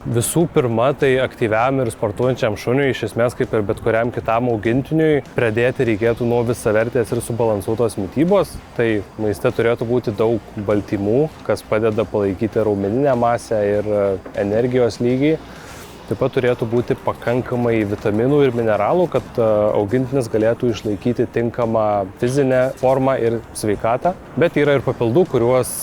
Visų pirma, tai aktyviam ir sportuojančiam šuniui, iš esmės kaip ir bet kuriam kitam augintiniui, pradėti reikėtų nuo visavertės ir subalansuotos mitybos. Tai maiste turėtų būti daug baltymų, kas padeda palaikyti raumeninę masę ir energijos lygį. Taip pat turėtų būti pakankamai vitaminų ir mineralų, kad augintinis galėtų išlaikyti tinkamą fizinę formą ir sveikatą. Bet yra ir papildų, kuriuos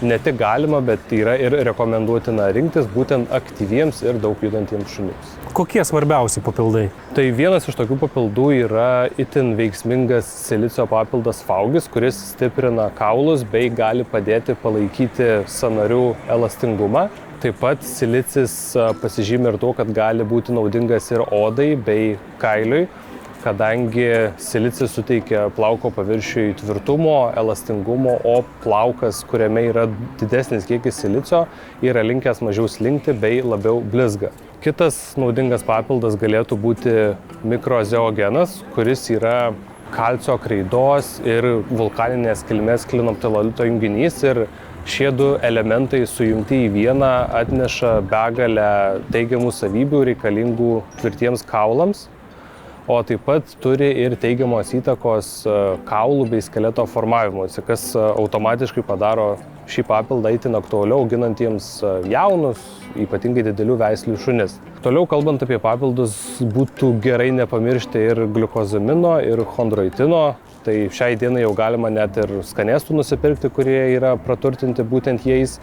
ne tik galima, bet yra ir rekomenduotina rinktis būtent aktyviems ir daug judantiems šunims. Kokie svarbiausi papildai? Tai vienas iš tokių papildų yra itin veiksmingas silicio papildas faugis, kuris stiprina kaulus bei gali padėti palaikyti sąnarių elastingumą. Taip pat silicis pasižymi ir tuo, kad gali būti naudingas ir odai bei kailiui, kadangi silicis suteikia plauko paviršiui tvirtumo, elastingumo, o plaukas, kuriame yra didesnis kiekis silicio, yra linkęs mažiau slinkti bei labiau blizga. Kitas naudingas papildas galėtų būti mikrozeogenas, kuris yra kalcio kreidos ir vulkaninės kilmės klinoptilolito junginys ir šie du elementai sujungti į vieną atneša begalę teigiamų savybių reikalingų tvirtiems kaulams, o taip pat turi ir teigiamos įtakos kaulų bei skeleto formavimuose, kas automatiškai padaro šį papildą itin aktualiau auginantiems jaunus, ypatingai didelių veislių šunis. Toliau kalbant apie papildus, būtų gerai nepamiršti ir gliukozamino, ir chondroitino. Tai šiai dienai jau galima net ir skanėstų nusipirkti, kurie yra praturtinti būtent jais.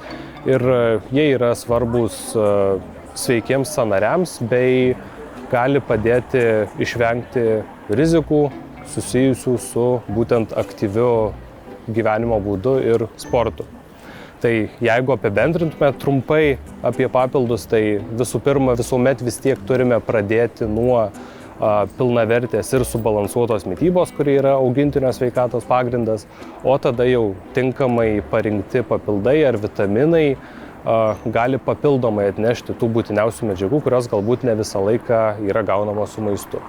Ir jie yra svarbus sveikiems sąnariams bei gali padėti išvengti rizikų susijusių su būtent aktyviu gyvenimo būdu ir sportu. Tai jeigu apibendrintume trumpai apie papildus, tai visų pirma visuomet vis tiek turime pradėti nuo pilnavertės ir subalansuotos mitybos, kuri yra augintinio sveikatos pagrindas, o tada jau tinkamai parinkti papildai ar vitaminai gali papildomai atnešti tų būtiniausių medžiagų, kurios galbūt ne visą laiką yra gaunamos su maistu.